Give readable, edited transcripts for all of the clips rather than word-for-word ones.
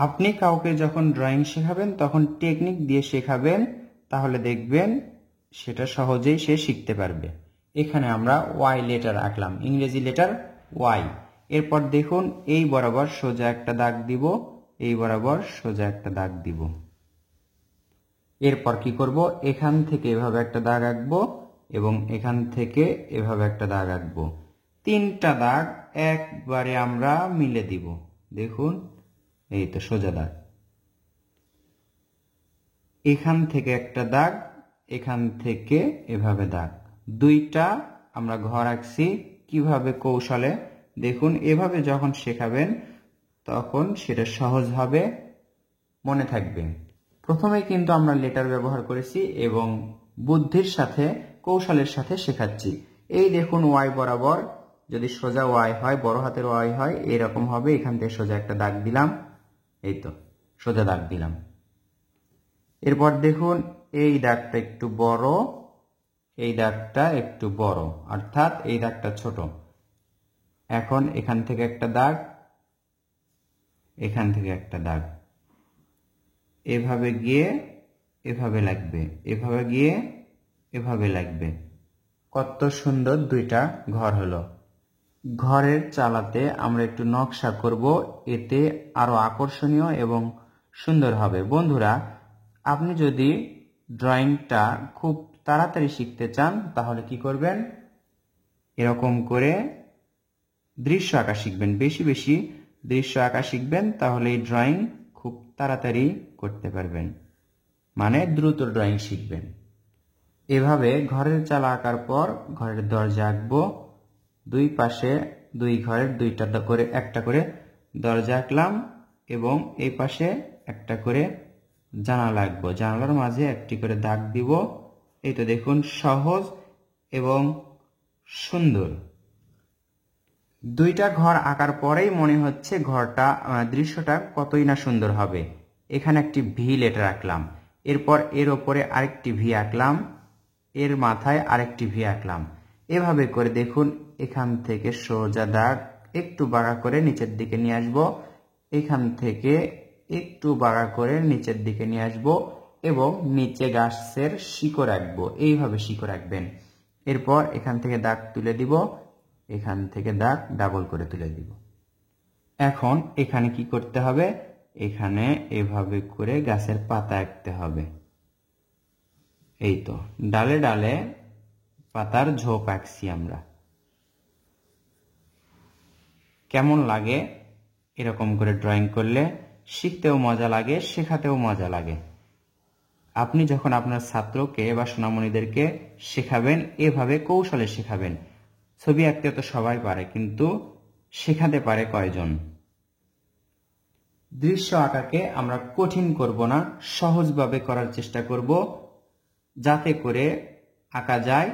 আপনি কাউকে যখন ড্রয়িং শেখাবেন তখন টেকনিক দিয়ে শেখাবেন, তাহলে দেখবেন সেটা সহজেই সে শিখতে পারবে। এখানে আমরা ওয়াই লেটার আঁকলাম, ইংরেজি লেটার ওয়াই। এরপর দেখুন এই বরাবর সোজা একটা দাগ দিব, এই বরাবর সোজা একটা দাগ দিব। এরপর কি করব, এখান থেকে এভাবে একটা দাগ আঁকবো এবং এখান থেকে এভাবে একটা দাগ আঁকবো। তিনটা দাগ একবারে আমরা মিলে দিব। দেখুন এই তো সোজা দাগ। এখান থেকে একটা দাগ, এখান থেকে এভাবে দাগ, দুইটা আমরা ঘর আঁকছি। কিভাবে কৌশলে দেখুন, এভাবে যখন শেখাবেন তখন সেটা সহজ হবে, মনে থাকবে। প্রথমে কিন্তু আমরা লেটার ব্যবহার করেছি এবং বুদ্ধির সাথে কৌশলের সাথে শেখাচ্ছি। এই দেখুন ওয়াই বরাবর যদি সোজা ওয়াই হয়, বড় হাতের ওয়াই হয়, এরকম হবে। এখান থেকে সোজা একটা দাগ দিলাম, এই তো সোজা দাগ দিলাম। এরপর দেখুন এই দাগটা একটু বড়, এই দাগটা একটু বড়, অর্থাৎ এই দাগটা ছোট। এখন এখান থেকে একটা দাগ, এখান থেকে একটা দাগ, এভাবে গিয়ে এভাবে লাগবে, এভাবে গিয়ে এভাবে লাগবে। কত সুন্দর দুইটা ঘর হলো। ঘরের চালাতে আমরা একটু নকশা করব, এতে আরো আকর্ষণীয় এবং সুন্দর হবে। বন্ধুরা, আপনি যদি ড্রয়িংটা খুব তাড়াতাড়ি শিখতে চান তাহলে কি করবেন, এরকম করে দৃশ্য আঁকা শিখবেন, বেশি বেশি দৃশ্য আঁকা শিখবেন, তাহলে এই ড্রয়িং খুব তাড়াতাড়ি করতে পারবেন, মানে দ্রুত ড্রয়িং শিখবেন। এভাবে ঘরের চালা আঁকার পর ঘরের দরজা আঁকবো। দুই পাশে দুই ঘরের দুইটা করে একটা করে দরজা আঁকলাম এবং এই পাশে একটা করে জানালা আঁকবো, জানালার মাঝে একটি করে দাগ দিব। এই তো দেখুন সহজ এবং সুন্দর। দুইটা ঘর আঁকার পরেই মনে হচ্ছে ঘরটা দৃশ্যটা কতই না সুন্দর হবে। এখানে একটি ভি লেটার আঁকলাম, এরপর এর ওপরে আরেকটি ভি আঁকলাম, এর মাথায় আরেকটি ভি আঁকলাম। এভাবে করে দেখুন এখান থেকে সোজা দাগ একটু বাঁকা করে নিচের দিকে নিয়ে আসবো, এখান থেকে একটু বাঁকা করে নিচের দিকে নিয়ে আসবো এবং নিচে গাছের শিকড় আঁকবো। এইভাবে শিকড় আঁকবেন। এরপর এখান থেকে দাগ তুলে দিব, এখান থেকে দাগ ডাবল করে তুলে দিব। এখন এখানে কি করতে হবে, এখানে এভাবে করে গাছের পাতা আঁকতে হবে। এই তো ডালে ডালে পাতার ঝোপ আঁকছি আমরা। কেমন লাগে এরকম করে ড্রয়িং করলে? শিখতেও মজা লাগে, শেখাতেও মজা লাগে। আপনি যখন আপনার ছাত্রকে বা সোনামণিদেরকে শেখাবেন, এভাবে কৌশলে শেখাবেন। ছবি আঁকতে তো সবাই পারে, কিন্তু শেখাতে পারে কয়জন? দৃশ্য আঁকাকে আমরা কঠিন করব না, সহজভাবে করার চেষ্টা করব, যাতে করে আঁকা যায়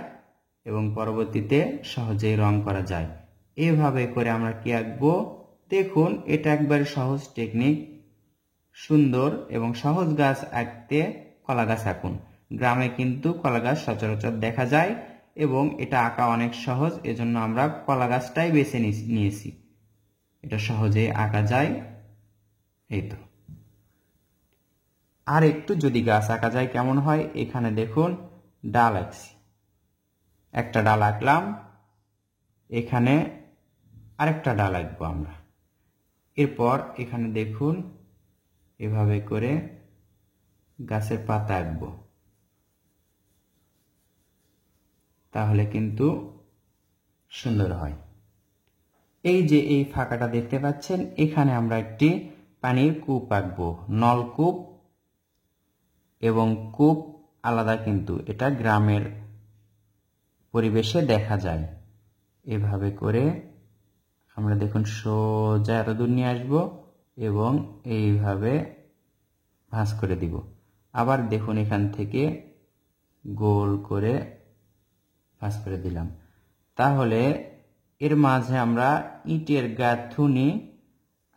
এবং পরবর্তীতে সহজেই রং করা যায়। এভাবে করে আমরা কি আঁকবো দেখুন, এটা একবারে সহজ টেকনিক। সুন্দর এবং সহজ গাছ আঁকতে কলা গাছ আঁকুন। গ্রামে কিন্তু কলা গাছ সচরাচর দেখা যায় এবং এটা আঁকা অনেক সহজ, এজন্য আমরা কলা গাছটাই বেছে নিয়েছি। এটা সহজেই আঁকা যায়। এই তো আর একটু যদি গাছ আঁকা যায় কেমন হয়, এখানে দেখুন ডাল আঁকছি, একটা ডাল আঁকলাম, এখানে আরেকটা ডাল আঁকবো আমরা। এরপর এখানে দেখুন এভাবে করে গাছের পাতা আঁকবো, তাহলে কিন্তু সুন্দর হয়। এই যে এই ফাঁকাটা দেখতে পাচ্ছেন, এখানে আমরা একটি পানির কূপ আঁকবো, নলকূপ এবং কূপ আলাদা, কিন্তু এটা গ্রামের পরিবেশে দেখা যায়। এভাবে করে আমরা দেখুন সোজা এতদূর নিয়ে আসবো এবং এইভাবে ভাঁজ করে দিব। আবার দেখুন এখান থেকে গোল করে ভাঁজ করে দিলাম। তাহলে এর মাঝে আমরা ইটের গাঁথুনি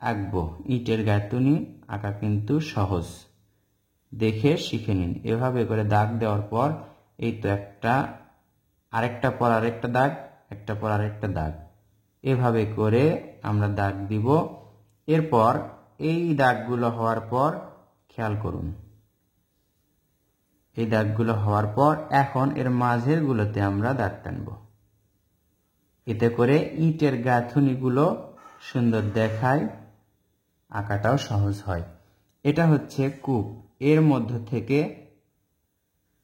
আঁকবো। ইটের গাঁথুনি আঁকা কিন্তু সহজ, দেখে শিখে নিন। এভাবে করে দাগ দেওয়ার পর এই তো একটা আরেকটা পর আরেকটা দাগ, একটা পর আরেকটা দাগ, এভাবে করে আমরা দাগ দিব। এরপর এই দাগগুলো হওয়ার পর খেয়াল করুন, এই দাগগুলো হওয়ার পর এখন এর মাঝের গুলোতে আমরা দাগ টানব। এতে করে ইটের গাঁথুনিগুলো সুন্দর দেখায়, আঁকাটাও সহজ হয়। এটা হচ্ছে কূপ, এর মধ্য থেকে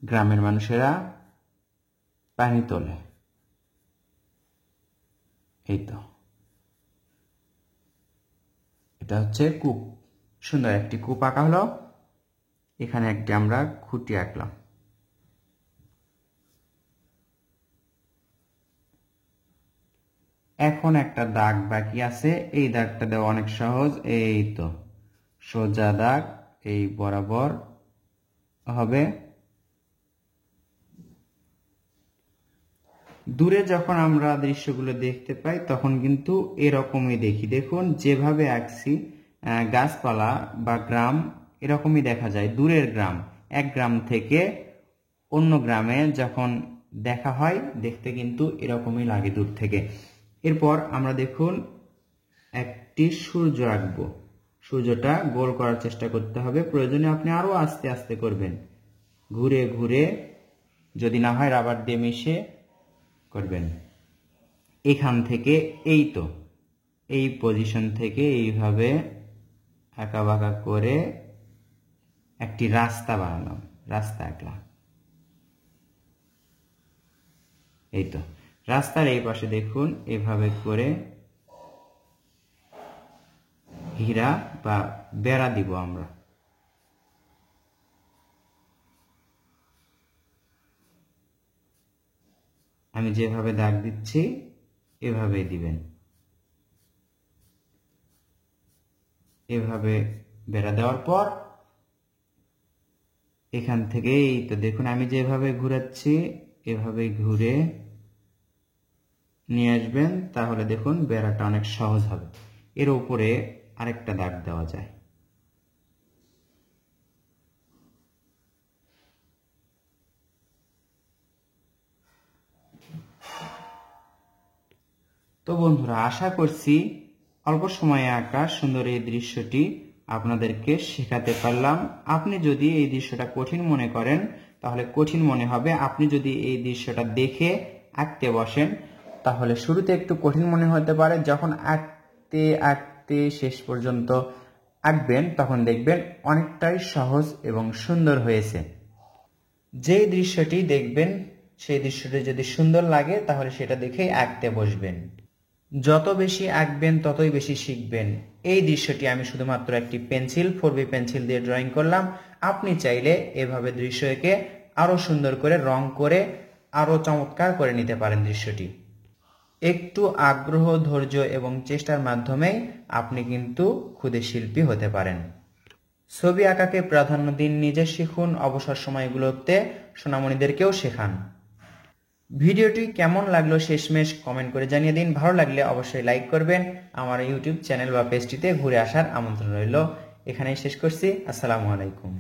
গ্রামের মানুষেরা পানি তোলে। এই তো, এটা হচ্ছে কূপ। সুন্দর একটি কূপ আঁকা হলো। এখানে একটি আমরা খুঁটি আঁকলাম। এখন একটা দাগ বাকি আছে, এই দাগটা দেওয়া অনেক সহজ। এই তো সোজা দাগ এই বরাবর হবে। দূরে যখন আমরা দৃশ্যগুলো দেখতে পাই তখন কিন্তু এরকমই দেখি। দেখুন যেভাবে আঁকছি, গাছপালা বা গ্রাম এরকমই দেখা যায়। দূরের গ্রাম, এক গ্রাম থেকে অন্য গ্রামে যখন দেখা হয় দেখতে কিন্তু এরকমই লাগে দূর থেকে। এরপর আমরা দেখুন একটি সূর্য আঁকবো। সূর্যটা গোল করার চেষ্টা করতে হবে, প্রয়োজনে আপনি আরো আস্তে আস্তে করবেন, ঘুরে ঘুরে, যদি না হয় রাবার দিয়ে মিশে করবেন। এখান থেকে এই তো এই পজিশন থেকে এইভাবে আঁকা বাঁকা করে একটি রাস্তা বানালাম, রাস্তা আঁকলাম। এই তো রাস্তার এই পাশে দেখুন এভাবে করে হীরা বা বেড়া দিব আমরা। আমি যেভাবে দাগ দিচ্ছি এভাবে দিবেন, এভাবে বেড়া দেওয়ার পর এখান থেকে এই তো দেখুন আমি যেভাবে ঘুরাচ্ছি এভাবে ঘুরে নিয়ে আসবেন, তাহলে দেখুন বেড়াটা অনেক সহজ হবে। এর উপরে আরেকটা দাগ দেওয়া যায়। তো বন্ধুরা, আশা করছি অল্প সময়ে আঁকা সুন্দর এই দৃশ্যটি আপনাদেরকে শেখাতে পারলাম। আপনি যদি এই দৃশ্যটা কঠিন মনে করেন তাহলে কঠিন মনে হবে। আপনি যদি এই দৃশ্যটা দেখে আঁকতে বসেন তাহলে শুরুতে একটু কঠিন মনে হতে পারে, যখন আঁকতে আঁকতে শেষ পর্যন্ত আঁকবেন তখন দেখবেন অনেকটাই সহজ এবং সুন্দর হয়েছে। যেই দৃশ্যটি দেখবেন সেই দৃশ্যটি যদি সুন্দর লাগে তাহলে সেটা দেখেই আঁকতে বসবেন। যত বেশি আঁকবেন ততই বেশি শিখবেন। এই দৃশ্যটি আমি শুধুমাত্র একটি পেন্সিল 4B পেন্সিল দিয়ে ড্রয়িং করলাম। আপনি চাইলে এভাবে দৃশ্য এঁকে আরো সুন্দর করে রং করে আরো চমৎকার করে নিতে পারেন দৃশ্যটি। একটু আগ্রহ, ধৈর্য এবং চেষ্টার মাধ্যমে আপনি কিন্তু খুদে শিল্পী হতে পারেন। ছবি আঁকাকে প্রাধান্য দিন, নিজে শিখুন, অবসর সময়গুলোতে সোনামণিদেরকেও শেখান। ভিডিওটি কেমন লাগলো শেষমেশ কমেন্ট করে জানিয়ে দিন। ভালো লাগলে অবশ্যই লাইক করবেন। আমার ইউটিউব চ্যানেল বা পেজটিতে ঘুরে আসার আমন্ত্রণ রইল। এখানেই শেষ করছি। আসসালামু আলাইকুম।